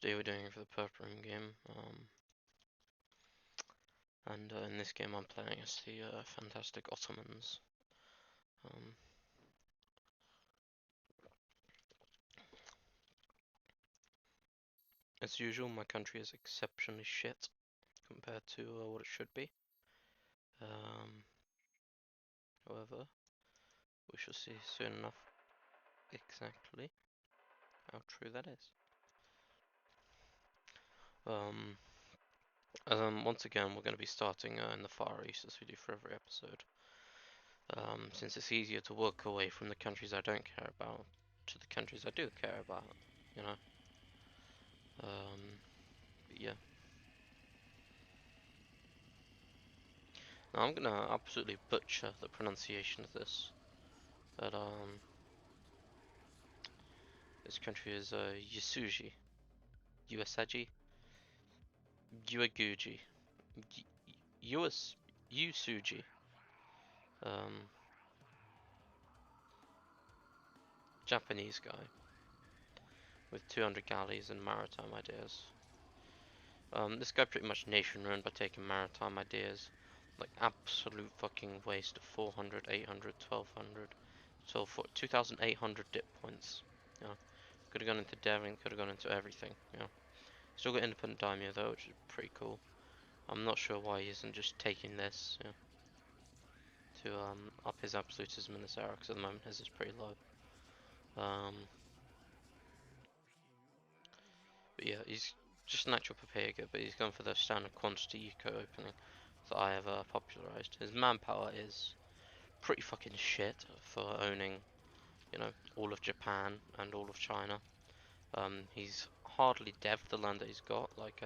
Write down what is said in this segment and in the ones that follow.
Today we're doing it for the Purple Room game, and in this game I'm playing as the fantastic Ottomans. Um, as usual, my country is exceptionally shit compared to what it should be. Um, However, we shall see soon enough exactly how true that is. Once again, we're going to be starting in the Far East as we do for every episode. Since it's easier to work away from the countries I don't care about to the countries I do care about, you know. Yeah. Now I'm gonna absolutely butcher the pronunciation of this, but this country is Yasuji, Usaji, Uaguji, Usuji. Um, Japanese guy with 200 galleys and maritime ideas. This guy pretty much nation ruined by taking maritime ideas. Like absolute fucking waste of 400, 800, 1200, 2,800 dip points. You know, could have gone into Devon, could have gone into everything. You know, still got independent daimyo though, which is pretty cool. I'm not sure why he isn't just taking this, you know, to up his absolutism in this era, because at the moment his is pretty low. But yeah, he's just a natural Papega, but he's going for the standard quantity eco opening that I have popularized. His manpower is pretty fucking shit for owning, you know, all of Japan and all of China. He's hardly dev'd the land that he's got, like,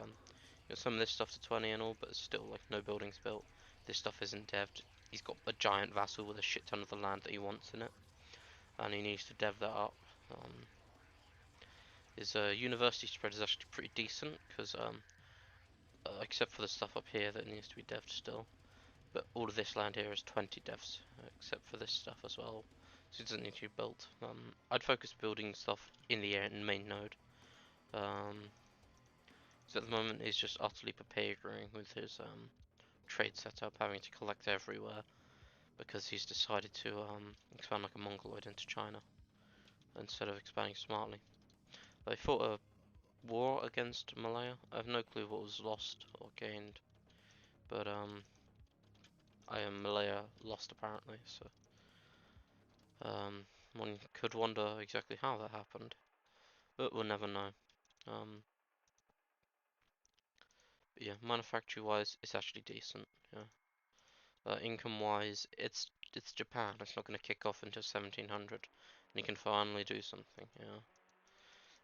some of this stuff to 20 and all, but it's still, like, no buildings built. This stuff isn't dev'd. He's got a giant vassal with a shit ton of the land that he wants in it, and he needs to dev that up. His university spread is actually pretty decent, because, except for the stuff up here that needs to be dev'd still. But all of this land here is 20 devs, except for this stuff as well, so it doesn't need to be built. I'd focus building stuff in the main node. So at the moment he's just utterly papering with his trade setup, having to collect everywhere, because he's decided to expand like a mongoloid into China, instead of expanding smartly. They fought a war against Malaya. I have no clue what was lost or gained, but Malaya lost apparently, so one could wonder exactly how that happened, but we'll never know. Um, but yeah, manufacturing wise, it's actually decent. Yeah. Income wise, it's Japan. It's not going to kick off until 1700, and you can finally do something. Yeah.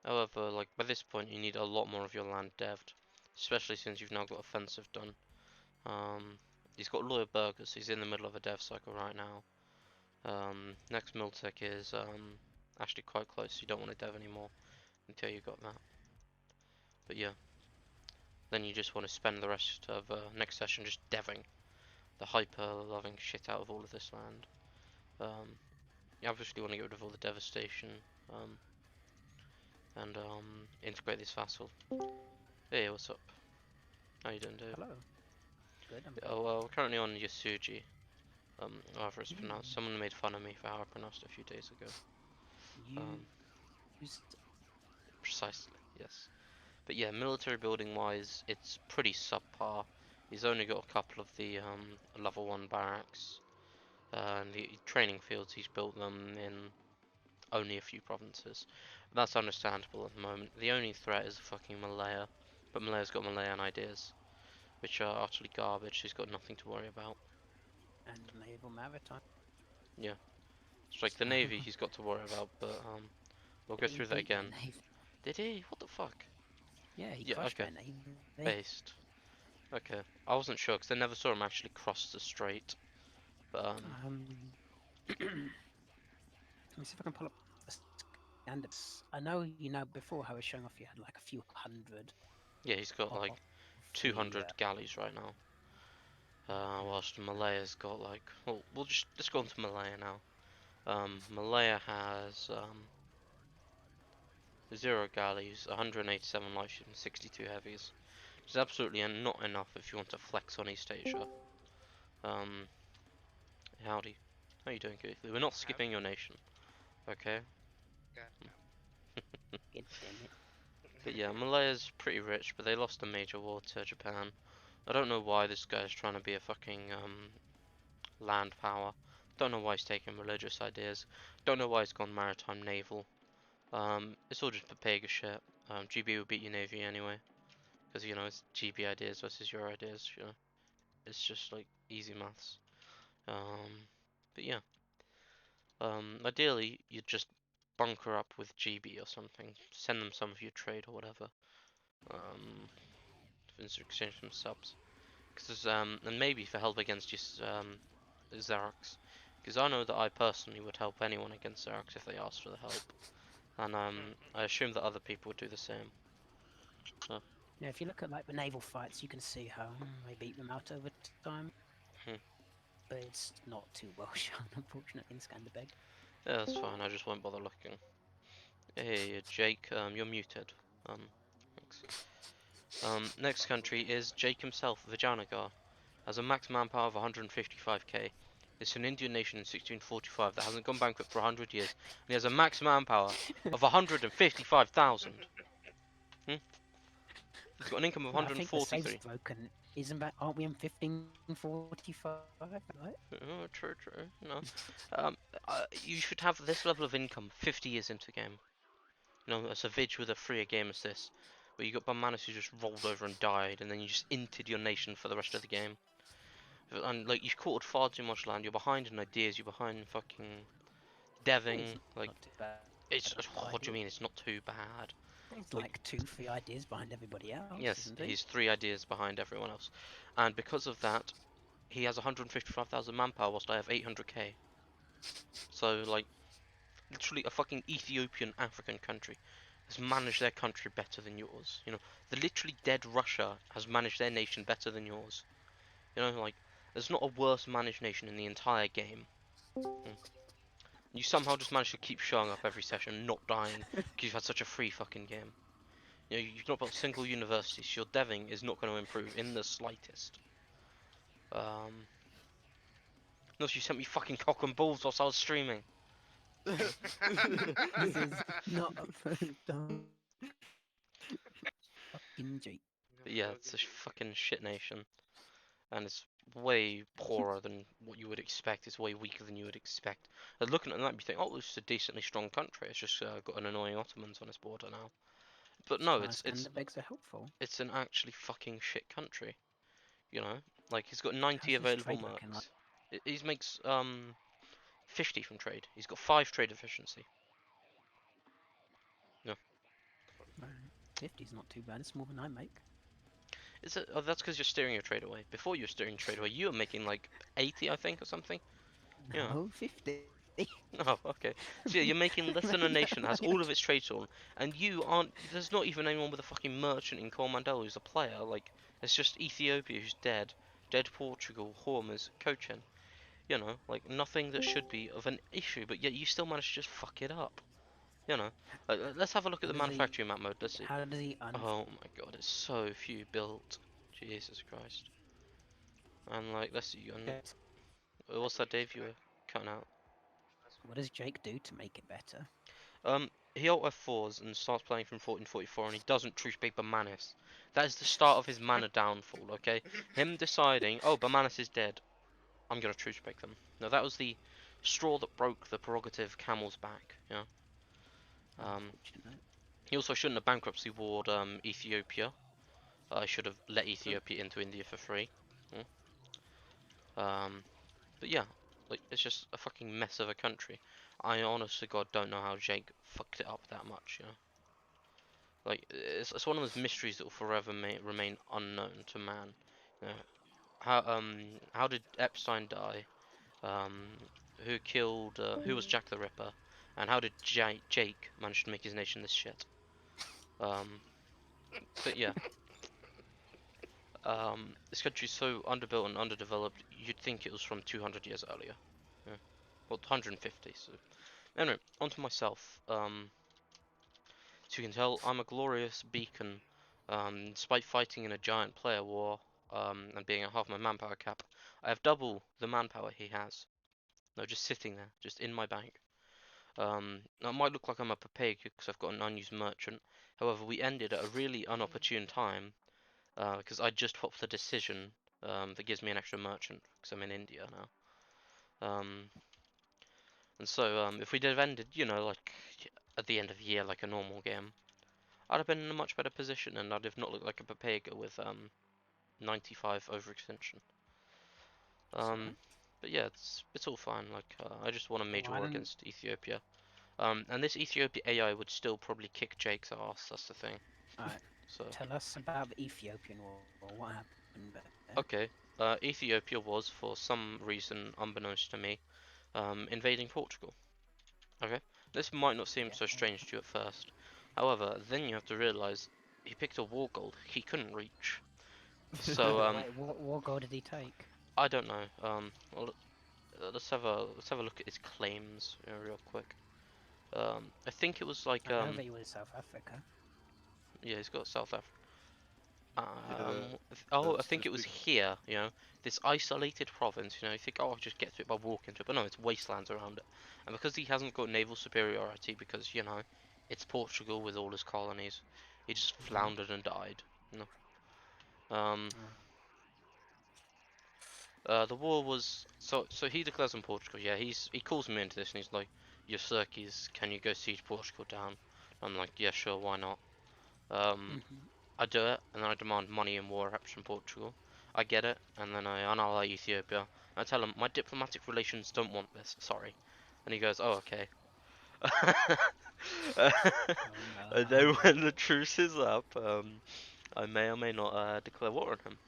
However, like by this point, you need a lot more of your land dev'd, especially since you've now got offensive done. He's got lawyer burgers. He's in the middle of a dev cycle right now. Next Miltech is actually quite close. You don't want to dev anymore until you got that. But yeah, then you just want to spend the rest of next session just deving the hyper loving shit out of all of this land. You obviously want to get rid of all the devastation and integrate this vassal. Hey, what's up? How you doing, dude? Hello. Good. Oh well, we're currently on Yasuji. However it's You pronounced. Someone made fun of me for how I pronounced it a few days ago. Um, use Precisely, yes. But yeah, military building wise, it's pretty subpar. He's only got a couple of the level 1 barracks. And the training fields, he's built them in only a few provinces. That's understandable at the moment. The only threat is fucking Malaya. But Malaya's got Malayan ideas, which are utterly garbage. He's got nothing to worry about. and naval maritime. Yeah. It's like So the Navy he's got to worry about, but we'll go he through that beat their again. navy. Did he? What the fuck? Yeah, he Yeah, crushed okay. their navy. Based. Okay. I wasn't sure because I never saw him actually cross the strait. But Let me see if I can pull up the standards. I know you know before I was showing off you had like a few hundred yeah, he's got of like the 200 galleys right now. Whilst Malaya's got like, well, let's go on to Malaya now. Malaya has 0 galleys, 187 light ships, and 62 heavies. It's absolutely not enough if you want to flex on East Asia. Um, howdy. How you doing, Goofy? We're not skipping your nation, okay? God damn it. But yeah, Malaya's pretty rich, but they lost a major war to Japan. I don't know why this guy's trying to be a fucking land power. Don't know why he's taking religious ideas. Don't know why he's gone maritime naval. It's all just Papega shit. GB will beat your navy anyway, because you know it's GB ideas versus your ideas. You know, it's just like easy maths. But yeah, ideally you'd just bunker up with GB or something. Send them some of your trade or whatever. Um, in exchange for some subs. Cause and maybe for help against your Xerox. Because I know that I personally would help anyone against Xerox if they asked for the help. And I assume that other people would do the same. So, Yeah, if you look at like the naval fights, you can see how they beat them out over time, hmm. but it's not too well shown, unfortunately, in Skanderbeg. Yeah, that's fine. I just won't bother looking. Hey, Jake, you're muted. Thanks. Next country is Jake himself, Vijayanagar. Has a max manpower of 155k. It's an Indian nation in 1645 that hasn't gone bankrupt for 100 years, and he has a max manpower of 155,000. Hmm? He's got an income of Well, I think the save's 143. broken. Isn't that? Aren't we in 1545? Right? Oh, true, true. No, um, you should have this level of income 50 years into the game. You know, as a vid with a freer game as this, where you got Bananas who just rolled over and died, and then you just inted your nation for the rest of the game. And like you've quartered far too much land. You're behind in ideas. You're behind in fucking It's deving. Like not too bad. it's what do Idea. you mean? It's not too bad. He's Like like 2, 3 ideas behind everybody else, yes, isn't he? he's 3 ideas behind everyone else, and because of that, he has 155,000 manpower whilst I have 800k. So like literally a fucking Ethiopian African country has managed their country better than yours. You know, the literally dead Russia has managed their nation better than yours. You know, like there's not a worse managed nation in the entire game. Hmm. You somehow just managed to keep showing up every session, not dying, because you've had such a free fucking game. You know, you've not built a single university, so your deving is not going to improve in the slightest. Um, Unless you sent me fucking cock and balls whilst I was streaming. This is not a first time. Fucking Jake. But yeah, it's a fucking shit nation. And it's way poorer than what you would expect. It's way weaker than you would expect. And looking at that, you think, oh, this is a decently strong country. It's just got an annoying Ottomans on its border now. But That's no, why Skanderbegs are helpful. it's an actually fucking shit country. You know, like he's got How's 90 this available trade looking like? mercs. He makes 50 from trade. He's got 5 trade efficiency. Yeah, Right. 50's not too bad. It's more than I make. is it? Oh, that's because you're steering your trade away. Before you were steering your trade away, you were making like 80, I think, or something. Yeah. No, 50. Oh, okay. So yeah, you're making less than a nation that has all of its trades on, and you aren't. There's not even anyone with a fucking merchant in Coromandel who's a player. Like, it's just Ethiopia who's dead, dead Portugal, Hormuz, Cochin. You know, like nothing that should be of an issue, but yet you still manage to just fuck it up. You know, let's have a look at How the does he? manufacturing map mode. Let's see. How does he Oh my god, it's so few built. Jesus Christ. And like, let's see. And what's that, Dave? You were cutting out. What does Jake do to make it better? He alt F4s and starts playing from 1444, and he doesn't truce big Bamanis. That is the start of his mana downfall, okay? Him deciding, oh, Bamanis is dead, I'm gonna truce break them. Now that was the straw that broke the prerogative camel's back, yeah? Um, Unfortunate. he also shouldn't have bankruptcy warred Ethiopia. I should have let Ethiopia into India for free. Yeah? But yeah, like, it's just a fucking mess of a country. I honest to God don't know how Jake fucked it up that much, you know? Like it's one of those mysteries that will forever remain unknown to man. You know, how did Epstein die? Who killed who was Jack the Ripper? And how did Jake manage to make his nation this shit? Um, but yeah, this country's so underbuilt and underdeveloped. You'd think it was from 200 years earlier. Yeah. Well, 150. So anyway, onto myself. So you can tell I'm a glorious beacon. Despite fighting in a giant player war, and being at half my manpower cap, I have double the manpower he has. No, just sitting there, just in my bank. Now it might look like I'm a papega because I've got an unused merchant. However, we ended at a really unopportune time because I just popped the decision that gives me an extra merchant because I'm in India now. And so if we'd have ended, like at the end of the year, like a normal game, I'd have been in a much better position and I'd have not looked like a papega with 95 overextension. That's Um, alright. but yeah, it's all fine. Like I just won a major Well, I war don't. against Ethiopia. And this Ethiopia AI would still probably kick Jake's ass. That's the thing. Alright. So Tell us about the Ethiopian war. What happened there? okay, Ethiopia was for some reason unbeknownst to me invading Portugal. Okay, this might not seem Yeah. so strange to you at first. However, then you have to realize he picked a war goal he couldn't reach. So Wait, what goal did he take? I don't know. Well, let's have a look at his claims real quick. I think it was like I know that he was South Africa. yeah, he's got South Africa. Yeah, Oh, I that's think it was dispute. here. This isolated province. You think, oh, I'll just get to it by walking to it, but no, it's wastelands around it. And because he hasn't got naval superiority, because it's Portugal with all his colonies, he just Mm-hmm. floundered and died. You know. Oh. The war was so he declares on Portugal. Yeah, he calls me into this and he's like, "Your Cirques, can you go siege Portugal down?" I'm like, "Yeah, sure, why not?" Um, Mm-hmm. I do it, and then I demand money and war reps from Portugal. I get it, and then I unally Ethiopia. I tell him my diplomatic relations don't want this. Sorry, and he goes, "Oh, okay." Oh And no. then when the truce is up, I may or may not declare war on him.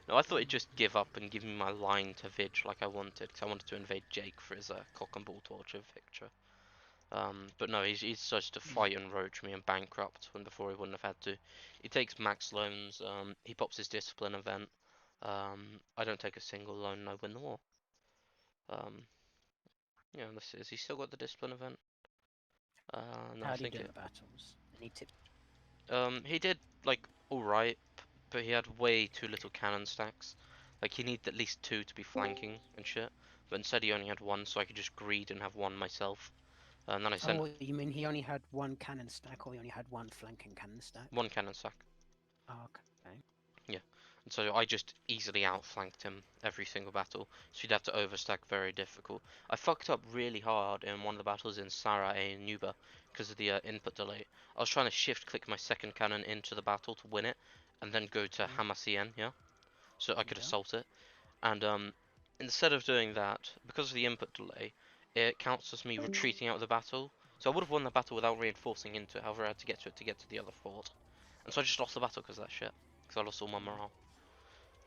No, I thought he'd just give up and give me my line to Vidge like I wanted, because I wanted to invade Jake for his cock and ball torture victory. But no, he decides to Mm. fight and roach me and bankrupt when before he wouldn't have had to. He takes max loans. He pops his discipline event. I don't take a single loan and I win the war. Um, yeah, this is. He still got the discipline event. No, I How do you think do in it. the battles? Any tips? He did like all right, but he had way too little cannon stacks. Like he needed at least two to be flanking and shit. But instead he only had one, so I could just greed and have one myself. And then I sent Oh, you mean he only had one cannon stack, or he only had one flanking cannon stack? one cannon stack. Oh, okay. Yeah. And so I just easily outflanked him every single battle. So you'd have to overstack, very difficult. I fucked up really hard in one of the battles in Sarah and Nuba because of the input delay. I was trying to shift click my second cannon into the battle to win it and then go to Mm. Hamasien, yeah? So I could Yeah. assault it. And instead of doing that, because of the input delay, it counts as me retreating out of the battle. So I would have won the battle without reinforcing into it, however I had to get to it to get to the other fort. And so I just lost the battle because of that shit. Because I lost all my Mm. morale.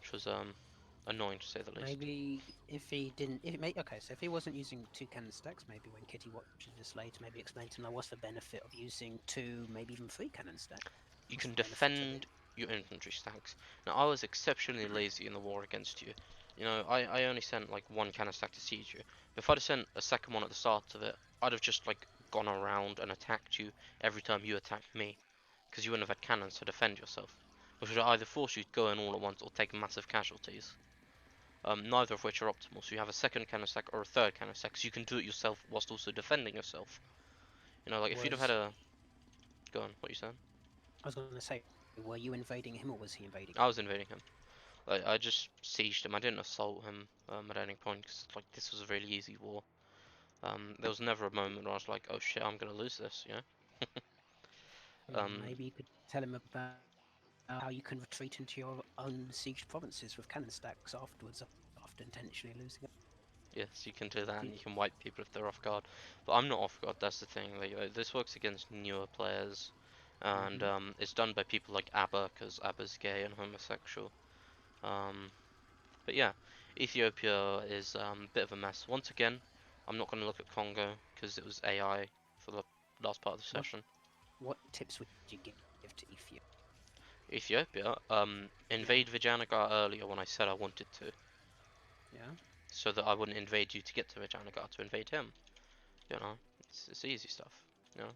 Which was annoying to say the least. Maybe if he didn't, if may, okay, so if he wasn't using two cannon stacks, maybe when Kitty watches this later, maybe explain to him like, what's the benefit of using two, maybe even three cannon stacks? You What's can the benefit of it? defend your infantry stacks. Now I was exceptionally lazy in the war against you. I only sent like one cannon stack to siege you. If I'd have sent a second one at the start of it, I'd have just like gone around and attacked you every time you attacked me. Because you wouldn't have had cannons to defend yourself. Which would either force you to go in all at once or take massive casualties. Neither of which are optimal. So you have a second cannon stack or a third cannon stack, so you can do it yourself whilst also defending yourself. Like if you'd have had Was a go on, what you saying? I was going to say, were you invading him or was he invading I you? was invading him. Like I just sieged him. I didn't assault him at any point because like this was a really easy war. There was never a moment where I was like, oh shit, I'm gonna lose this. Um, Maybe you could tell him about how you can retreat into your own sieged provinces with cannon stacks afterwards, after intentionally losing yes, you can do that, and it. you can wipe people if they're off guard. But I'm not off guard. That's the thing. Like, this works against newer players, and Mm-hmm. it's done by people like ABBA because ABBA's gay and homosexual. Um, But yeah, Ethiopia is a bit of a mess. Once again, I'm not going to look at Congo because it was AI for the last part of the What session. what tips would you give to Ethiopia? Ethiopia, Yeah, invade Vijayanagar earlier when I said I wanted to, yeah. so that I wouldn't invade you to get to Vijayanagar to invade him. You know, it's easy stuff. You know,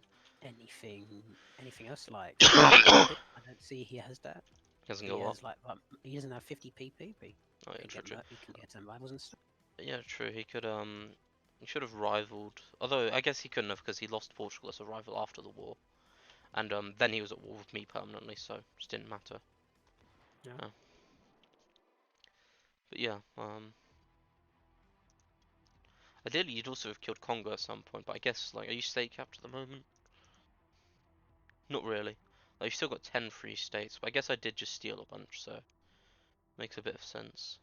anything else like 50 PP. I don't see he has that. Hasn't He got what? has like he doesn't have 50 PP. Oh But yeah, true, true. he can get some rivals and stuff. Yeah, true. He could he should have rivaled. Although I guess he couldn't have because he lost Portugal as a rival after the war, and then he was at war with me permanently, so it just didn't matter. Yeah. But yeah, ideally you'd also have killed Congo at some point, but I guess like, are you state capped at the moment? Not really. Like, you've still got 10 free states, but I guess I did just steal a bunch, so makes a bit of sense.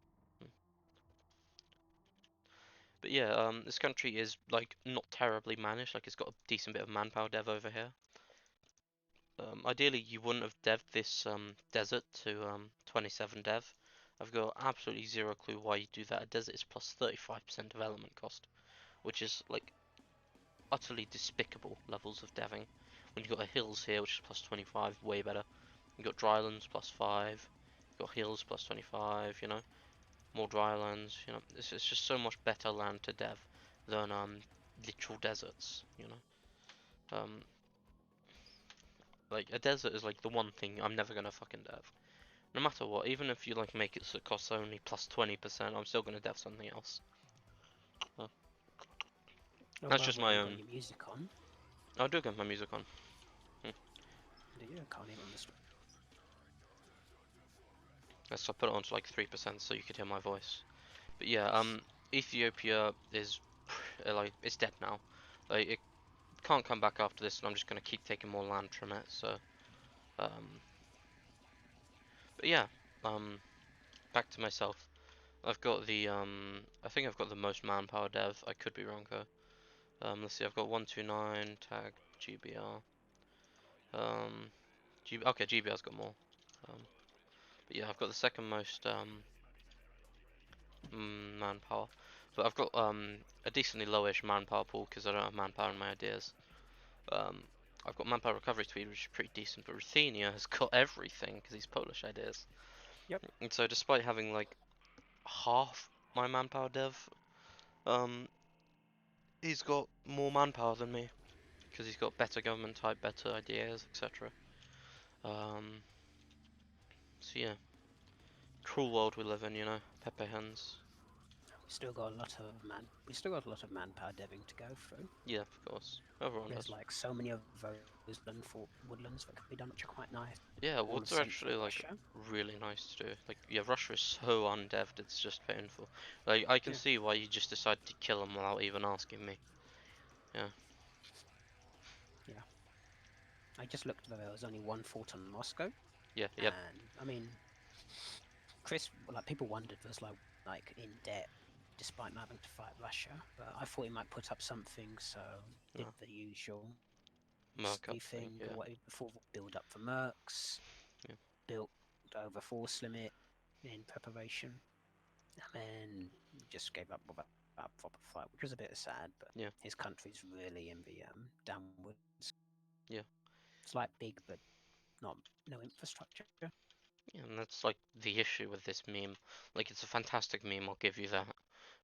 But yeah, this country is like not terribly managed. Like, it's got a decent bit of manpower dev over here. Ideally, you wouldn't have dev'd this desert to 27 dev. I've got absolutely zero clue why you do that. A desert is plus 35% development cost, which is like utterly despicable levels of deving. When you've got a hills here, which is plus 25, way better. You've got drylands plus 5, you've got hills plus 25, you know, more drylands, you know. It's just so much better land to dev than literal deserts, you know. Like a desert is like the one thing I'm never gonna fucking dev. No matter what, even if you like make it so it costs only plus 20%, I'm still gonna dev something else. Uh, Oh, that's by the just way, my you got own. your music on. I do get my music on. Hmm. Do you? I can't even understand. Let's put it on to like 3% so you could hear my voice. But yeah, Ethiopia is like it's dead now. Like it can't come back after this, and I'm just gonna keep taking more land from it. So, um, but yeah, um, back to myself. I've got the I think I've got the most manpower dev. I could be wrong here. Let's see. I've got 129 tag GBR. Um, okay, GBR's got more. Um, but yeah, I've got the second most manpower. But I've got a decently lowish manpower pool because I don't have manpower in my ideas. Um, I've got manpower recovery speed, which is pretty decent, but Ruthenia has got everything because he's Polish ideas. Yep. And so, despite having like half my manpower dev, um, he's got more manpower than me because he's got better government type, better ideas, etc. Um, so yeah, cruel world we live in, you know. Pepe hens. We still got a lot of manpower deving to go through. Yeah, of course. Everyone There's does. like so many of those woodlands that can be done, which are quite nice. Yeah, All of woods are central actually like Russia. really nice to do. Like, yeah, Russia is so undevved, it's just painful. Like, I can Yeah. see why you just decided to kill them without even asking me. Yeah. Yeah. I just looked there was only one fort on Moscow, Yeah, yep. and I mean, like people wondered was like in debt despite not having to fight Russia, but I thought he might put up something, so did No, the usual Merc up thing, thing yeah. or whatever before build up for mercs, Yeah. built over force limit in preparation, and then just gave up without a proper fight, which was a bit sad. But Yeah. his country's really in the downwards. Yeah. It's like big, but not no infrastructure. Yeah, and that's like the issue with this meme. Like, it's a fantastic meme, I'll give you that.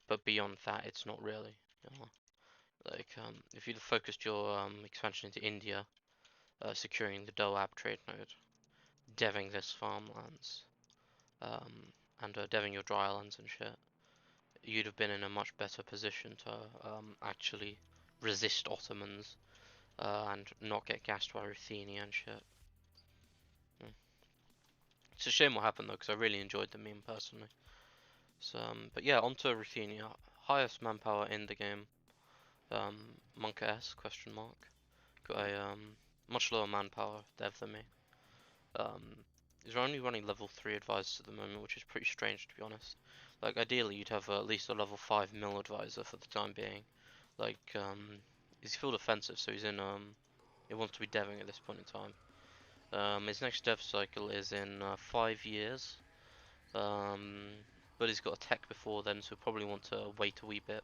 But beyond that, it's not really. You know? Like, if you'd focused your expansion into India, securing the Doab trade node, deving this farmlands, and deving your dry islands and shit, you'd have been in a much better position to actually resist Ottomans and not get gassed by Ruthenia and shit. Mm. It's a shame what happened though, because I really enjoyed the meme personally. So, but yeah, onto Ruthenia. Highest manpower in the game. Monka S question mark. Got a much lower manpower dev than me. Um, he's only running level 3 advisors at the moment, which is pretty strange to be honest. Like ideally you'd have at least a level 5 mill advisor for the time being. Like he's field offensive, so he's in he wants to be deving at this point in time. His next dev cycle is in 5 years. But he's got a tech before then, so he'll probably want to wait a wee bit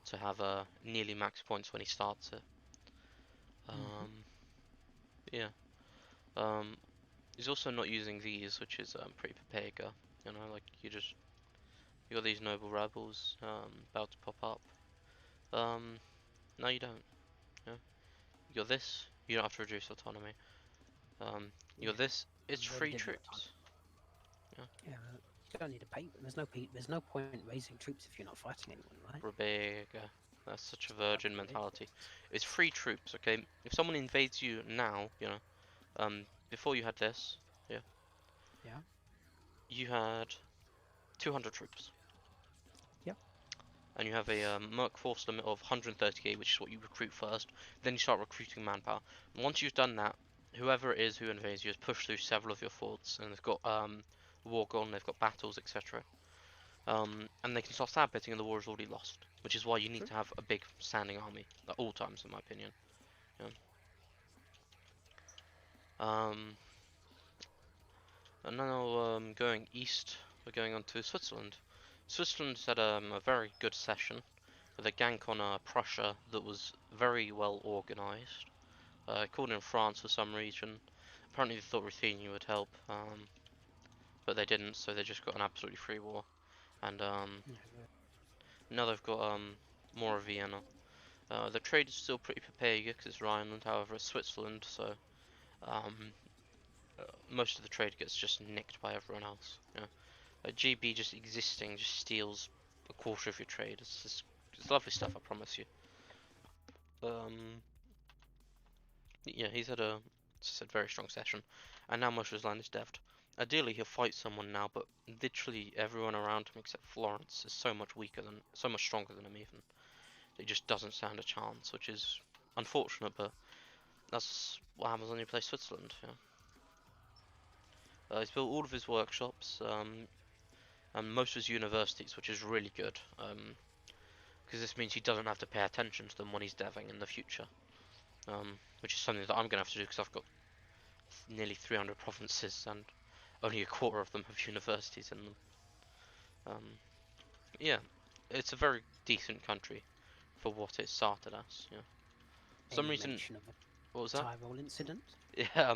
to have nearly max points when he starts it. Mm-hmm. Yeah. Um, he's also not using these, which is pretty Pepega. You know, like you got these noble rebels about to pop up. No, you don't. Yeah. You got this. You don't have to reduce autonomy. You got Yeah, this. It's you already free did the autonomy. troops. Yeah. Yeah, you don't need to pay. There's no point raising troops if you're not fighting anyone, right? Rebecca. That's such a It's fucking virgin mentality. ridiculous. It's free troops, okay? If someone invades you now, before you had this, yeah, Yeah. you had 200 troops. Yep. And you have a merc force limit of 130k, which is what you recruit first. Then you start recruiting manpower. And once you've done that, whoever it is who invades you has pushed through several of your forts, and they've got war gone, they've got battles, etc. And they can start stab betting, and the war is already lost. Which is why you need True. to have a big standing army at all times, in my opinion. Yeah. Um, and now going east, we're going on to Switzerland. Switzerland's had a very good session with a gank on Prussia that was very well organised. Called in France for some reason. Apparently they thought Ruthenia would help, but they didn't, so they just got an absolutely free war. And Yeah. now they've got more of Vienna. The trade is still pretty Papega because it's Rhineland, however it's Switzerland, so um, most of the trade gets just nicked by everyone else. Yeah. GB just existing just steals a quarter of your trade. It's lovely stuff, I promise you. Um, yeah, he's had a, as I said, very strong session, and now most of his land is devved. Ideally, he'll fight someone now, but literally everyone around him except Florence is so much stronger than him even. It just doesn't stand a chance, which is unfortunate, but that's what happens when you play Switzerland. Yeah. He's built all of his workshops, and most of his universities, which is really good, because this means he doesn't have to pay attention to them when he's deving in the future, which is something that I'm going to have to do because I've got nearly 300 provinces and only a quarter of them have universities in them. Um, yeah, it's a very decent country for what it started as. Yeah, for some Any reason, mention of a what was that? Tyrol incident? Yeah,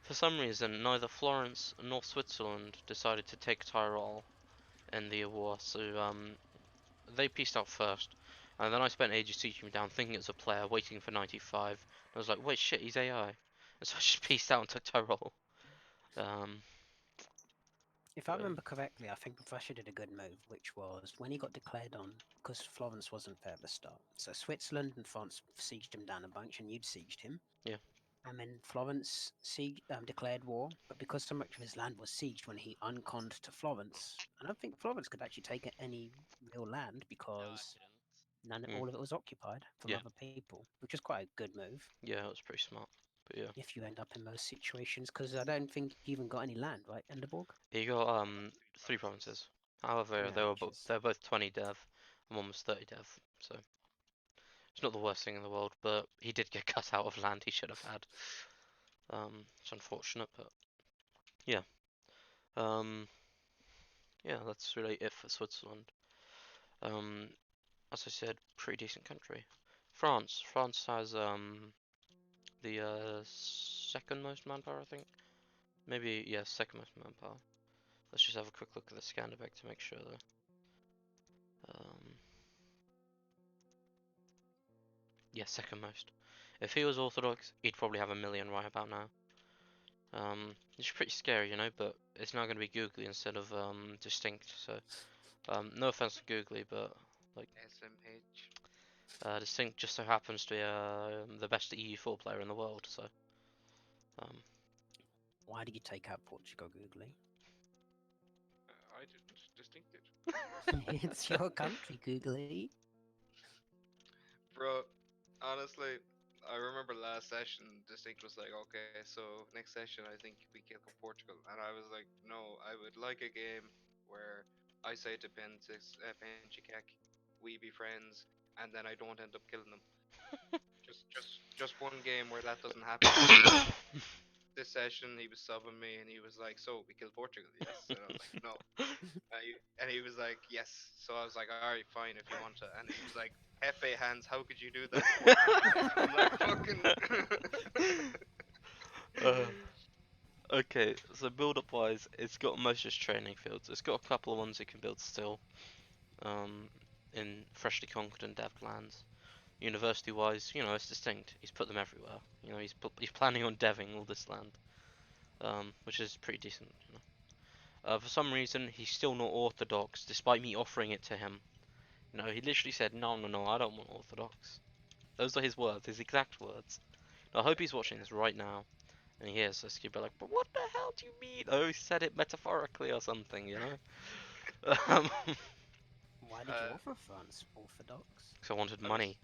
for some reason, neither Florence nor Switzerland decided to take Tyrol in the war, so they pieced out first. And then I spent ages sieging him down, thinking it was a player, waiting for 95. I was like, wait, shit, he's AI. And so I just pieced out and took Tyrol. Um, If I remember correctly, I think Prussia did a good move, which was when he got declared on, because Florence wasn't fair at the start. So Switzerland and France sieged him down a bunch, and you'd sieged him. yeah, And then Florence declared war, but because so much of his land was sieged when he unconned to Florence, I don't think Florence could actually take any real land because mm, all of it was occupied from yeah, other people, which is quite a good move yeah, it was pretty smart. But yeah, if you end up in those situations. Because I don't think he even got any land, right, Enderborg? he got 3 provinces. However, Yeah, which is they're both 20 dev, and one was 30 dev. So it's not the worst thing in the world, but he did get cut out of land he should have had. It's unfortunate, but yeah. Um, yeah, that's really it for Switzerland. Um, as I said, pretty decent country. France has the second most manpower, I think. Maybe yeah, second most manpower. Let's just have a quick look at the Scandibec to make sure though. Yeah, second most. If he was Orthodox, he'd probably have a million right about now. It's pretty scary, you know, but it's now going to be googly instead of distinct. So, no offense to googly, but like SMH. distinct just so happens to be the best EU4 player in the world. So, um, why did you take out Portugal, Googly? I didn't distinct it. It's your country, Googly. Bro, honestly, I remember last session, Distinct was like, okay, so next session I think we kill Portugal. And I was like, no, I would like a game where I say to Penchikek, we be friends, and then I don't end up killing them. Just one game where that doesn't happen. And this session, he was subbing me, and he was like, so we killed Portugal, yes? And I was like, no. And he was like, yes. So I was like, all right, fine, if you want to. And he was like, Hefe hands, how could you do that? What happened? And I'm like, fucking. uh, okay, so build up wise, it's got most just training fields. It's got a couple of ones it can build still, um, in freshly conquered and devved lands. University-wise, it's distinct. He's put them everywhere. He's planning on deving all this land, which is pretty decent. For some reason, he's still not orthodox, despite me offering it to him. He literally said, no, no, no, I don't want orthodox. Those are his words, his exact words. I hope he's watching this right now, and he hears this. He'll be like, but what the hell do you mean? Oh, he said it metaphorically or something, Um, Why did you Uh, offer France Orthodox? because I wanted I was money.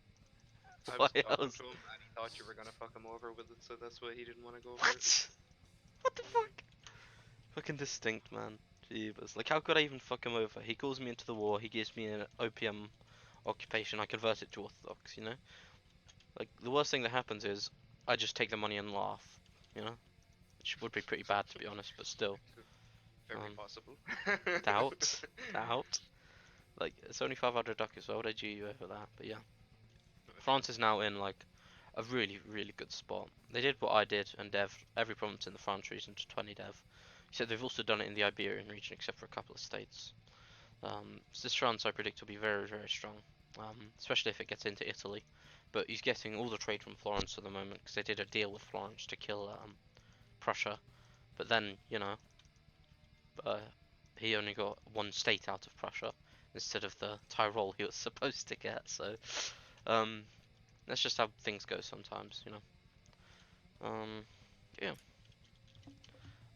I Why was talking else? to him and he thought you were gonna fuck him over with it, so that's why he didn't want to go for it. What? What the fuck? Fucking distinct, man. Jeebus. Like, how could I even fuck him over? He calls me into the war, he gives me an opium occupation, I convert it to orthodox. Like, the worst thing that happens is, I just take the money and laugh, you know? Which would be pretty bad, to be honest, but still. Very Um, possible. doubt. Doubt. Like, it's only 500 ducats, why would I G you over that? But yeah. France is now in, like, a really, really good spot. They did what I did and dev every province in the France region to 20 dev. He said they've also done it in the Iberian region, except for a couple of states. So this France, I predict, will be very, very strong, especially if it gets into Italy. But he's getting all the trade from Florence at the moment because they did a deal with Florence to kill Prussia. But then, uh, he only got one state out of Prussia instead of the Tyrol he was supposed to get. So um, that's just how things go sometimes. Um, yeah.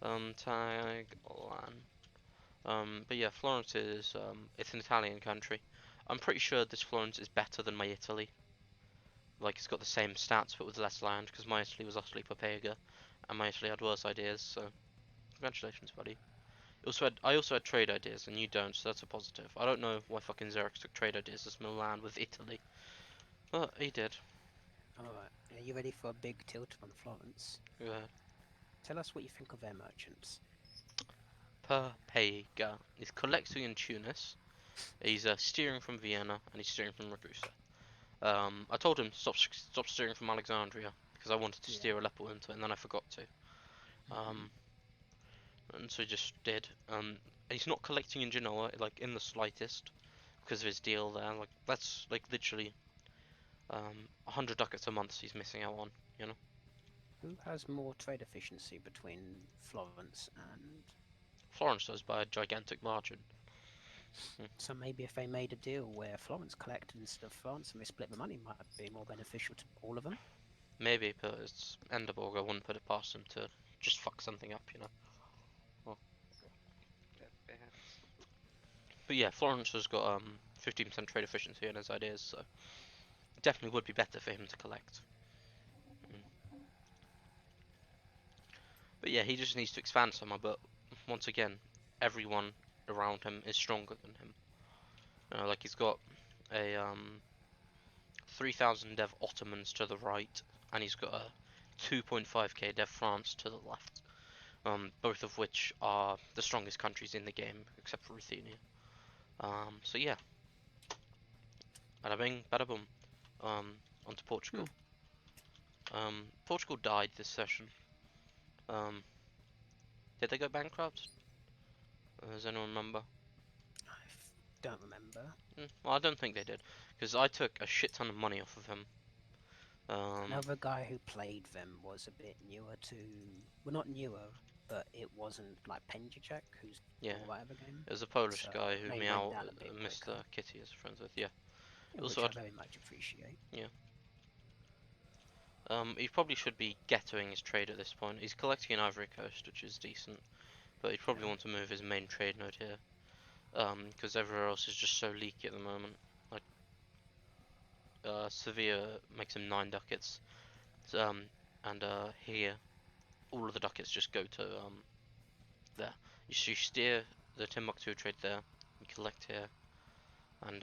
Tagline. But yeah, Florence is it's an Italian country. I'm pretty sure this Florence is better than my Italy. Like it's got the same stats but with less land because my Italy was utterly papega, and my Italy had worse ideas. So congratulations, buddy. I also had trade ideas and you don't, so that's a positive. I don't know why fucking Xerox took trade ideas as Milan with Italy, but he did. Alright, are you ready for a big tilt on Florence? Yeah. Tell us what you think of their merchants. Papega. He's collecting in Tunis. He's steering from Vienna and he's steering from Ragusa. I told him stop steering from Alexandria because I wanted to Yeah. steer Aleppo into it and then I forgot to. Mhm. And so he just did. And he's not collecting in Genoa like in the slightest because of his deal there. Like that's like literally 100 ducats a month he's missing out on. Who has more trade efficiency between Florence and... Florence does by a gigantic margin. So maybe if they made a deal where Florence collected instead of France and they split the money, might be more beneficial to all of them. Maybe, but it's Enderborg. I wouldn't put it past him to just fuck something up. Perhaps. But yeah, Florence has got 15% trade efficiency in his ideas, so it definitely would be better for him to collect. But yeah, he just needs to expand somewhere. But once again, everyone around him is stronger than him. Like he's got a 3,000 dev Ottomans to the right, and he's got a 2.5k dev France to the left. Both of which are the strongest countries in the game, except for Ruthenia. So yeah, bada bing, bada boom. On to Portugal. Portugal died this session. Um, did they go bankrupt? Does anyone remember? Don't remember. Well, I don't think they did, because I took a shit ton of money off of him. Another guy who played them was a bit newer to... Well, not newer, but it wasn't like Penjacek, who's Yeah, alright of a game. it was a Polish So guy who they Meow, went down a bit Mr. quicker, Kitty is friends with. Yeah. which Also, I had, very much appreciate. he probably should be ghettoing his trade at this point. He's collecting in Ivory Coast, which is decent, but he'd probably Yeah. want to move his main trade node here, because everywhere else is just so leaky at the moment. Like, Sevilla makes him 9 ducats, and here, all of the ducats just go to there. You steer the Timbuktu trade there, you collect here, and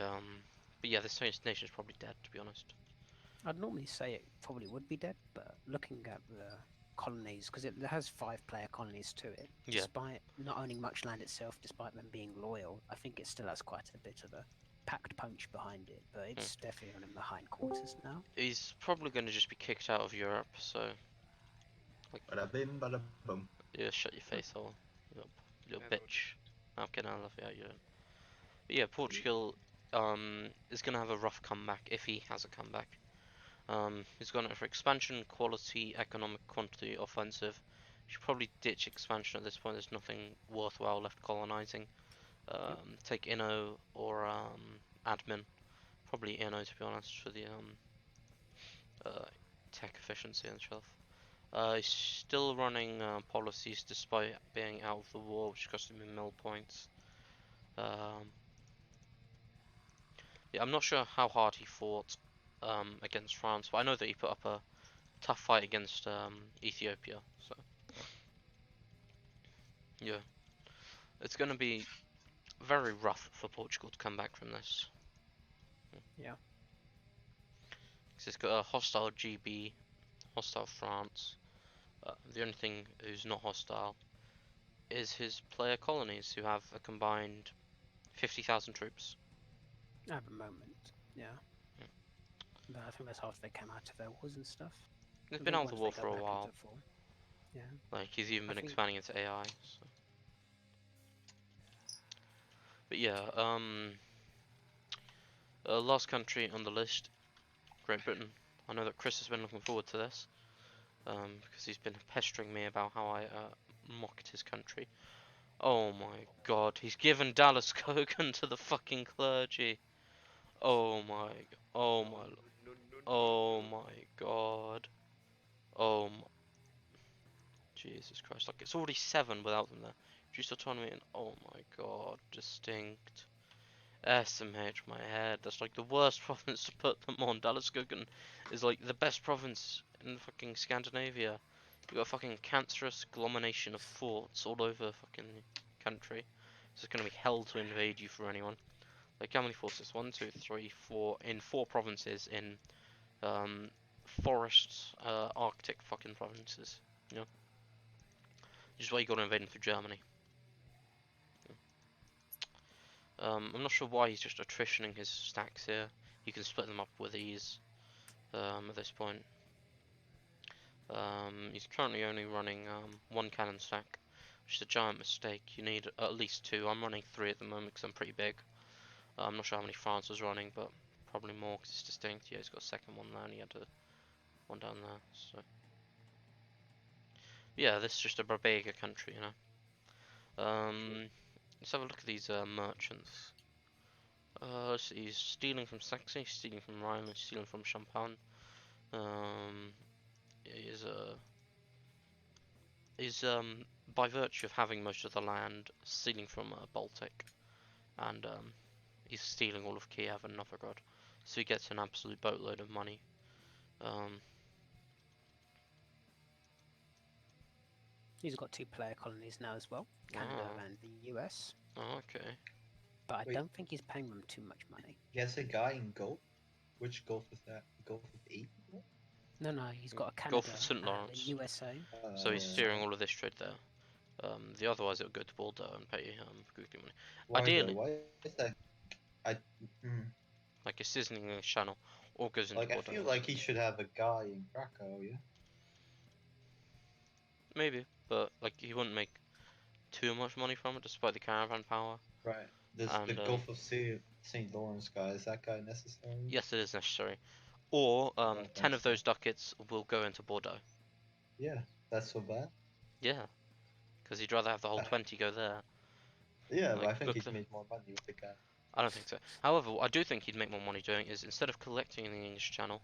but yeah, this nation is probably dead, to be honest. I'd normally say it probably would be dead, but looking at the colonies, because it has 5-player colonies to it, Yeah. despite not owning much land itself, despite them being loyal, I think it still has quite a bit of a packed punch behind it, but it's definitely on in the hindquarters now. He's probably going to just be kicked out of Europe, so like, Bada bim, bada boom. yeah, shut your face hole, little Yeah, no, bitch. How can I love you out? You don't. But yeah, Portugal is going to have a rough comeback if he has a comeback. He's gone for expansion, quality, economic, quantity, offensive. Should probably ditch expansion at this point. There's nothing worthwhile left colonizing. Take Inno or admin. Probably Inno to be honest for the uh, tech efficiency and stuff. He's still running policies despite being out of the war, which cost him mill points. Yeah, I'm not sure how hard he fought against France, but I know that he put up a tough fight against Ethiopia. So yeah, it's going to be very rough for Portugal to come back from this. Yeah. Because it's got a hostile GB, hostile France. The only thing who's not hostile is his player colonies, who have a combined 50,000 troops. At the moment, yeah. Yeah. But I think that's after they came out of their wars and stuff. They've I been think out of the once war they for go a back while. into form. Yeah. Like he's even I been think expanding into AI. So. But yeah, last country on the list, Great Britain. I know that Chris has been looking forward to this, because he's been pestering me about how I mocked his country. Oh my god, he's given Dallas Kogan to the fucking clergy. Oh my, oh my, No, no, no, oh no. my god. Oh my, Jesus Christ, like it's already 7 without them there. She's still turning me in. Oh my god, distinct. SMH my head. That's like the worst province to put them on. Dalaskogan is like the best province in fucking Scandinavia. You got a fucking cancerous agglomeration of forts all over fucking country. It's just gonna be hell to invade you for anyone. Like how many forces? 1, 2, 3, 4 in 4 provinces in forests, Arctic fucking provinces. You know, which is why you got to invade into Germany. I'm not sure why he's just attritioning his stacks here. You can split them up with ease at this point. He's currently only running 1 cannon stack, which is a giant mistake. You need at least 2. I'm running 3 at the moment because I'm pretty big. I'm not sure how many France was running, but probably more because it's distinct. Yeah, he's got a second one there and he had one down there. So yeah, this is just a Barbega country, you know. Let's have a look at these merchants. Let's see, he's stealing from Saxony, he's stealing from Rhine, he's stealing from Champagne. He is by virtue of having most of the land, stealing from Baltic, and he's stealing all of Kiev and Novgorod, so he gets an absolute boatload of money. he's got 2 player colonies now as well, Canada Ah, and the US. okay. But I Wait. don't think he's paying them too much money. He has a guy in Gulf. Which Gulf is that? Gulf of Aden? No, he's got a Gulf Canada of St. and a Lawrence. USA. So he's Uh, steering all of this trade there. The otherwise it would go to Bordeaux and pay googly money. why though? Ideally, Why is that? I mm, like it's seasoning English channel, or goes into like I Bordeaux. feel like he should have a guy in Krakow, yeah. Maybe, but like he wouldn't make too much money from it, despite the caravan power. Right. Does the And Gulf of St. Lawrence guy, is that guy necessary? yes, it is necessary. Or Oh, 10 that's of those ducats will go into Bordeaux. yeah, that's so bad. Yeah, because he'd rather have the whole Uh, 20 go there. Yeah, but Like I think book he'd the. made more money with the guy. I don't think so. However, what I do think he'd make more money doing is instead of collecting in the English Channel,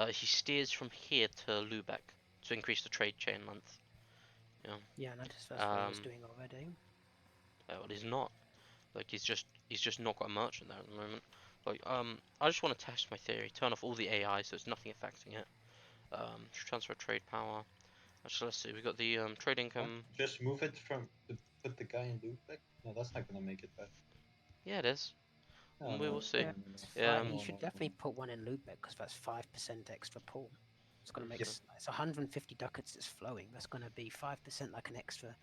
he steers from here to Lubeck to increase the trade chain length. Yeah, I noticed that's what he was Um, doing already. well, he's not. Like he's just not got a merchant there at the moment. Like I just want to test my theory. Turn off all the AI so it's nothing affecting it. Transfer trade power. Actually, let's see. We got the trade What? income. Just move it from to put the guy in Lubeck? No, that's not gonna make it better. Yeah, it is. No, We no, will no, see. Yeah, no, no, it's no, fine. Um, He no, should no, definitely no. put one in Lubeck because that's 5% extra pull. It's gonna make Yep. it's 150 ducats that's flowing. That's gonna be 5% like an extra,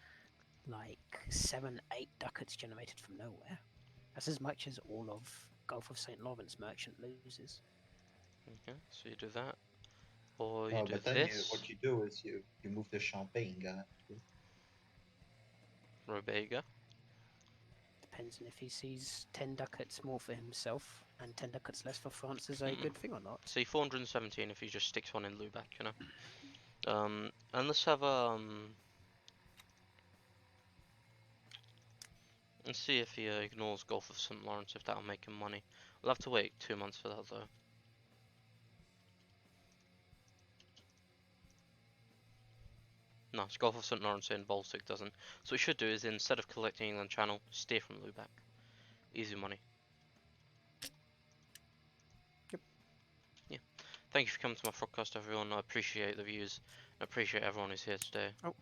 like 7, 8 ducats generated from nowhere. That's as much as all of Gulf of St. Lawrence merchant loses. okay, so you do that, or you Oh, do but then this, what you do is you move the Champagne guy. Robega. depends on if he sees 10 ducats more for himself and 10 ducats less for France is a good thing or not. See, 417 if he just sticks one in Lubeck, you know. And let's have and see if he ignores Gulf of St. Lawrence, if that'll make him money. We'll have to wait 2 months for that though. No, it's Gulf of St. Lawrence in Baltic doesn't. So what we should do is instead of collecting England Channel, steer from Lubeck. Easy money. Yep. Yeah. Thank you for coming to my Frogcast, everyone. I appreciate the views. I appreciate everyone who's here today. Oh,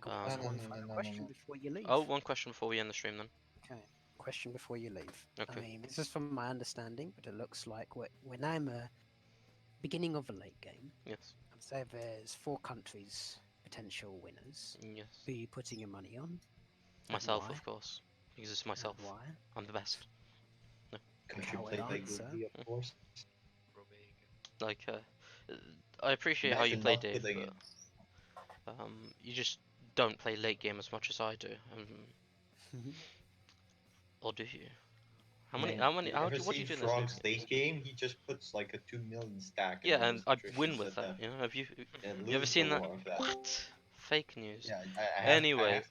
got Um, to ask No, one no, no, final no, no, question no. before you leave. Oh, one question before we end the stream then. Okay, question before you leave. Okay. I mean, this is from my understanding, but it looks like we're now in the beginning of a late game. Yes. I'd say there's 4 countries potential winners. Yes. Who are you putting your money on? And Myself, why? of course. Because it's myself. And why? I'm the best. Because you Coward played like answer. Ruby, of course. Robagan. Like, I appreciate how you Imagine play, not Dave, putting but it. you just don't play late game as much as I do. Or do you? How many? Man, How many? you How ever do? What do seen you do in this Frog's game? late game? He just puts like a 2 million stack. Yeah, and and just I drifts win with at that. death You know, have you and ever loses seen a that? lot of that. What? Fake news. Yeah, I have. Anyway,